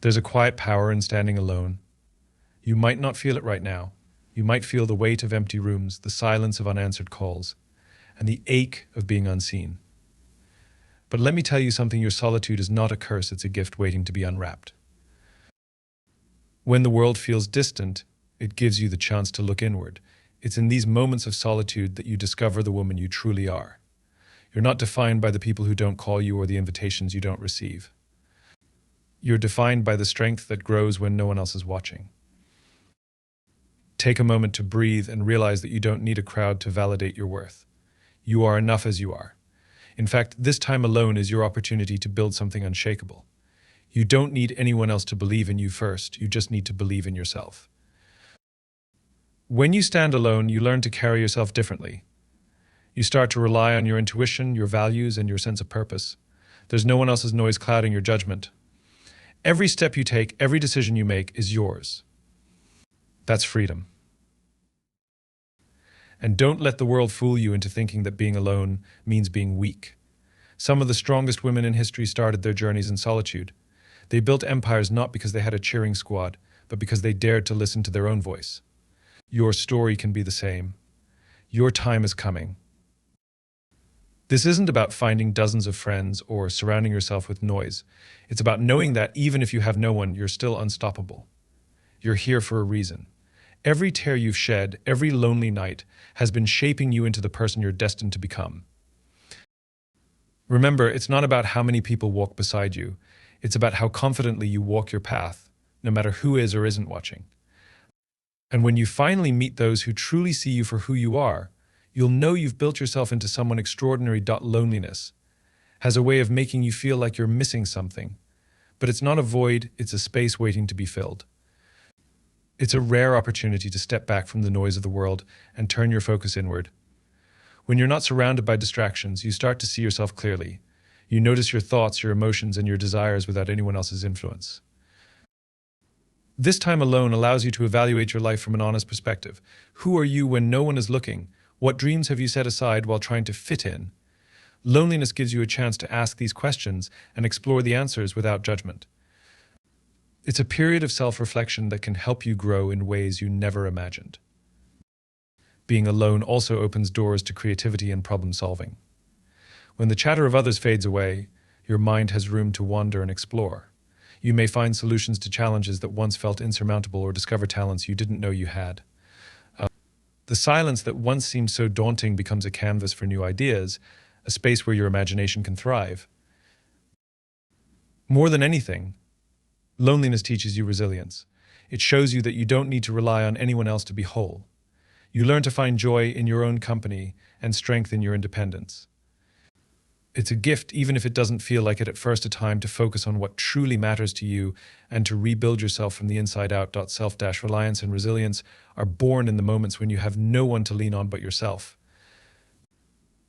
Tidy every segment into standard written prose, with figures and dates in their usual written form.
There's a quiet power in standing alone. You might not feel it right now. You might feel the weight of empty rooms, the silence of unanswered calls, and the ache of being unseen. But let me tell you something, your solitude is not a curse, it's a gift waiting to be unwrapped. When the world feels distant, it gives you the chance to look inward. It's in these moments of solitude that you discover the woman you truly are. You're not defined by the people who don't call you or the invitations you don't receive. You're defined by the strength that grows when no one else is watching. Take a moment to breathe and realize that you don't need a crowd to validate your worth. You are enough as you are. In fact, this time alone is your opportunity to build something unshakable. You don't need anyone else to believe in you first, you just need to believe in yourself. When you stand alone, you learn to carry yourself differently. You start to rely on your intuition, your values, and your sense of purpose. There's no one else's noise clouding your judgment. Every step you take, every decision you make is yours. That's freedom. And don't let the world fool you into thinking that being alone means being weak. Some of the strongest women in history started their journeys in solitude. They built empires not because they had a cheering squad, but because they dared to listen to their own voice. Your story can be the same. Your time is coming. This isn't about finding dozens of friends or surrounding yourself with noise. It's about knowing that even if you have no one, you're still unstoppable. You're here for a reason. Every tear you've shed, every lonely night, has been shaping you into the person you're destined to become. Remember, it's not about how many people walk beside you. It's about how confidently you walk your path, no matter who is or isn't watching. And when you finally meet those who truly see you for who you are, you'll know you've built yourself into someone extraordinary. Loneliness has a way of making you feel like you're missing something. But it's not a void, it's a space waiting to be filled. It's a rare opportunity to step back from the noise of the world and turn your focus inward. When you're not surrounded by distractions, you start to see yourself clearly. You notice your thoughts, your emotions, and your desires without anyone else's influence. This time alone allows you to evaluate your life from an honest perspective. Who are you when no one is looking? What dreams have you set aside while trying to fit in? Loneliness gives you a chance to ask these questions and explore the answers without judgment. It's a period of self-reflection that can help you grow in ways you never imagined. Being alone also opens doors to creativity and problem-solving. When the chatter of others fades away, your mind has room to wander and explore. You may find solutions to challenges that once felt insurmountable or discover talents you didn't know you had. The silence that once seemed so daunting becomes a canvas for new ideas, a space where your imagination can thrive. More than anything, loneliness teaches you resilience. It shows you that you don't need to rely on anyone else to be whole. You learn to find joy in your own company and strength in your independence. It's a gift, even if it doesn't feel like it at first, a time to focus on what truly matters to you and to rebuild yourself from the inside out. Self-reliance and resilience are born in the moments when you have no one to lean on but yourself.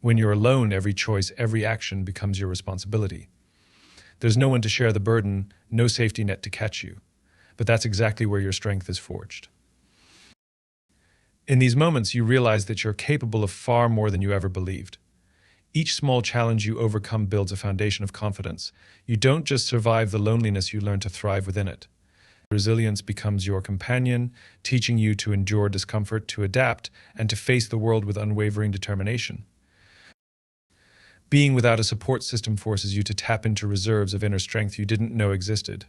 When you're alone, every choice, every action becomes your responsibility. There's no one to share the burden, no safety net to catch you. But that's exactly where your strength is forged. In these moments, you realize that you're capable of far more than you ever believed. Each small challenge you overcome builds a foundation of confidence. You don't just survive the loneliness, you learn to thrive within it. Resilience becomes your companion, teaching you to endure discomfort, to adapt, and to face the world with unwavering determination. Being without a support system forces you to tap into reserves of inner strength you didn't know existed.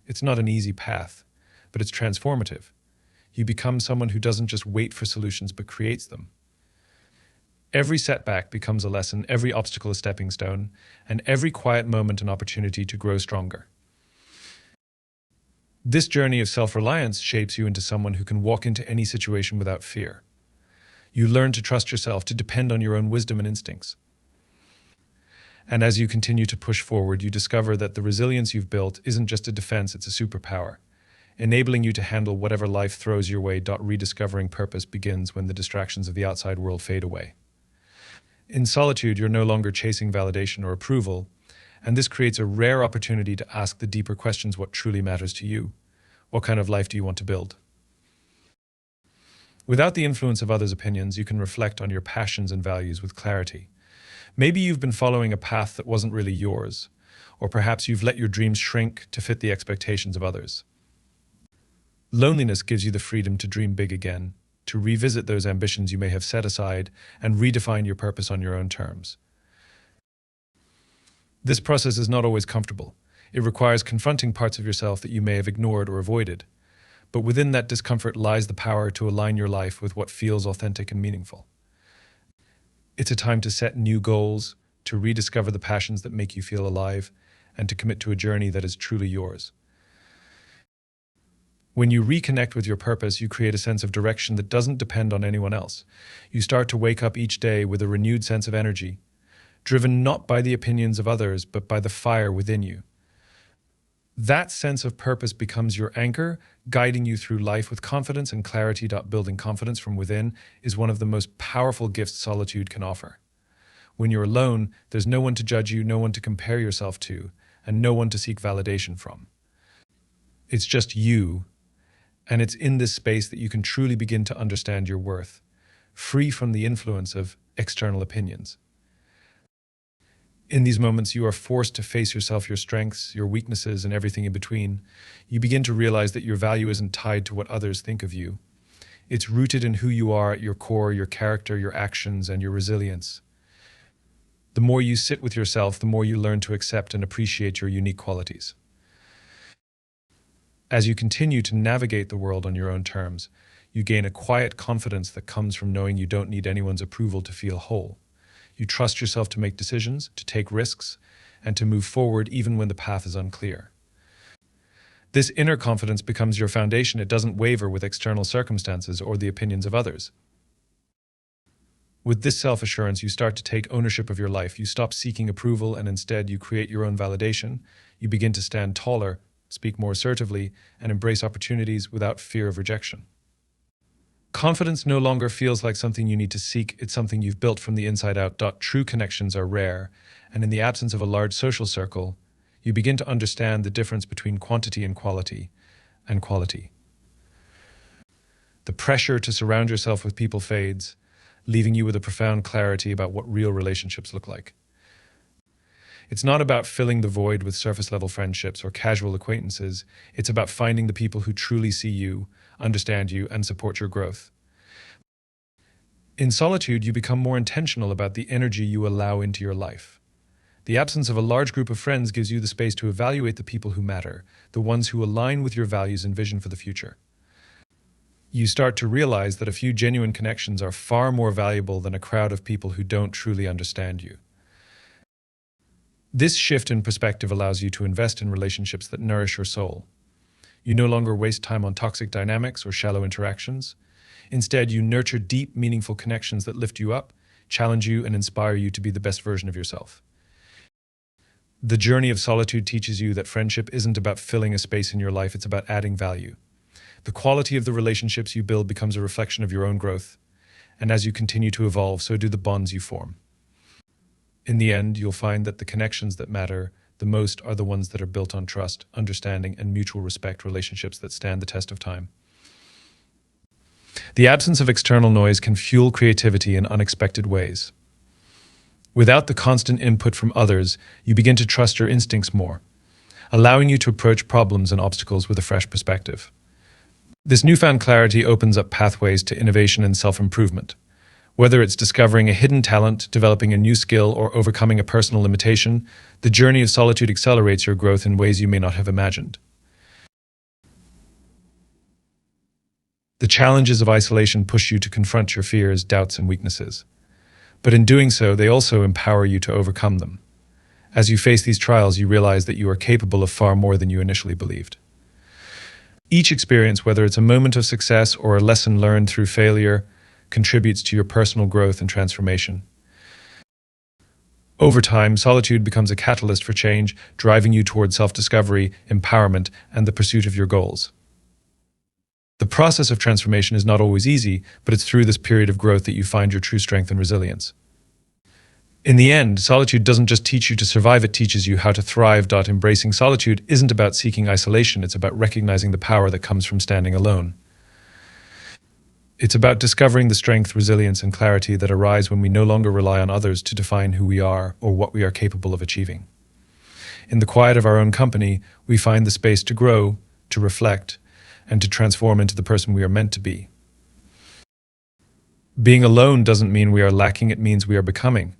It's not an easy path, but it's transformative. You become someone who doesn't just wait for solutions, but creates them. Every setback becomes a lesson, every obstacle a stepping stone, and every quiet moment an opportunity to grow stronger. This journey of self-reliance shapes you into someone who can walk into any situation without fear. You learn to trust yourself, to depend on your own wisdom and instincts. And as you continue to push forward, you discover that the resilience you've built isn't just a defense, it's a superpower, enabling you to handle whatever life throws your way. Rediscovering purpose begins when the distractions of the outside world fade away. In solitude, you're no longer chasing validation or approval, and this creates a rare opportunity to ask the deeper questions: what truly matters to you? What kind of life do you want to build? Without the influence of others' opinions, you can reflect on your passions and values with clarity. Maybe you've been following a path that wasn't really yours, or perhaps you've let your dreams shrink to fit the expectations of others. Loneliness gives you the freedom to dream big again, to revisit those ambitions you may have set aside, and redefine your purpose on your own terms. This process is not always comfortable. It requires confronting parts of yourself that you may have ignored or avoided. But within that discomfort lies the power to align your life with what feels authentic and meaningful. It's a time to set new goals, to rediscover the passions that make you feel alive, and to commit to a journey that is truly yours. When you reconnect with your purpose, you create a sense of direction that doesn't depend on anyone else. You start to wake up each day with a renewed sense of energy, driven not by the opinions of others, but by the fire within you. That sense of purpose becomes your anchor, guiding you through life with confidence and clarity. Building confidence from within is one of the most powerful gifts solitude can offer. When you're alone, there's no one to judge you, no one to compare yourself to, and no one to seek validation from. It's just you, and it's in this space that you can truly begin to understand your worth, free from the influence of external opinions. In these moments, you are forced to face yourself, your strengths, your weaknesses, and everything in between. You begin to realize that your value isn't tied to what others think of you. It's rooted in who you are at your core, your character, your actions, and your resilience. The more you sit with yourself, the more you learn to accept and appreciate your unique qualities. As you continue to navigate the world on your own terms, you gain a quiet confidence that comes from knowing you don't need anyone's approval to feel whole. You trust yourself to make decisions, to take risks, and to move forward even when the path is unclear. This inner confidence becomes your foundation. It doesn't waver with external circumstances or the opinions of others. With this self-assurance, you start to take ownership of your life. You stop seeking approval and instead you create your own validation. You begin to stand taller, speak more assertively, and embrace opportunities without fear of rejection. Confidence no longer feels like something you need to seek, it's something you've built from the inside out. True connections are rare, and in the absence of a large social circle, you begin to understand the difference between quantity and quality. The pressure to surround yourself with people fades, leaving you with a profound clarity about what real relationships look like. It's not about filling the void with surface-level friendships or casual acquaintances. It's about finding the people who truly see you, understand you, and support your growth. In solitude, you become more intentional about the energy you allow into your life. The absence of a large group of friends gives you the space to evaluate the people who matter, the ones who align with your values and vision for the future. You start to realize that a few genuine connections are far more valuable than a crowd of people who don't truly understand you. This shift in perspective allows you to invest in relationships that nourish your soul. You no longer waste time on toxic dynamics or shallow interactions. Instead, you nurture deep, meaningful connections that lift you up, challenge you, and inspire you to be the best version of yourself. The journey of solitude teaches you that friendship isn't about filling a space in your life, it's about adding value. The quality of the relationships you build becomes a reflection of your own growth, and as you continue to evolve, so do the bonds you form. In the end, you'll find that the connections that matter the most are the ones that are built on trust, understanding, and mutual respect, relationships that stand the test of time. The absence of external noise can fuel creativity in unexpected ways. Without the constant input from others, you begin to trust your instincts more, allowing you to approach problems and obstacles with a fresh perspective. This newfound clarity opens up pathways to innovation and self-improvement. Whether it's discovering a hidden talent, developing a new skill, or overcoming a personal limitation, the journey of solitude accelerates your growth in ways you may not have imagined. The challenges of isolation push you to confront your fears, doubts, and weaknesses. But in doing so, they also empower you to overcome them. As you face these trials, you realize that you are capable of far more than you initially believed. Each experience, whether it's a moment of success or a lesson learned through failure, contributes to your personal growth and transformation. Over time, solitude becomes a catalyst for change, driving you toward self-discovery, empowerment, and the pursuit of your goals. The process of transformation is not always easy, but it's through this period of growth that you find your true strength and resilience. In the end, solitude doesn't just teach you to survive, it teaches you how to thrive. Embracing solitude isn't about seeking isolation, it's about recognizing the power that comes from standing alone. It's about discovering the strength, resilience, and clarity that arise when we no longer rely on others to define who we are or what we are capable of achieving. In the quiet of our own company, we find the space to grow, to reflect, and to transform into the person we are meant to be. Being alone doesn't mean we are lacking, it means we are becoming.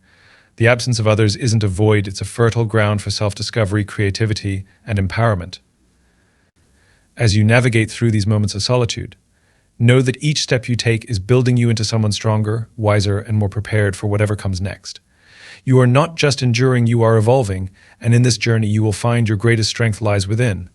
The absence of others isn't a void, it's a fertile ground for self-discovery, creativity, and empowerment. As you navigate through these moments of solitude, know that each step you take is building you into someone stronger, wiser, and more prepared for whatever comes next. You are not just enduring, you are evolving, and in this journey you will find your greatest strength lies within.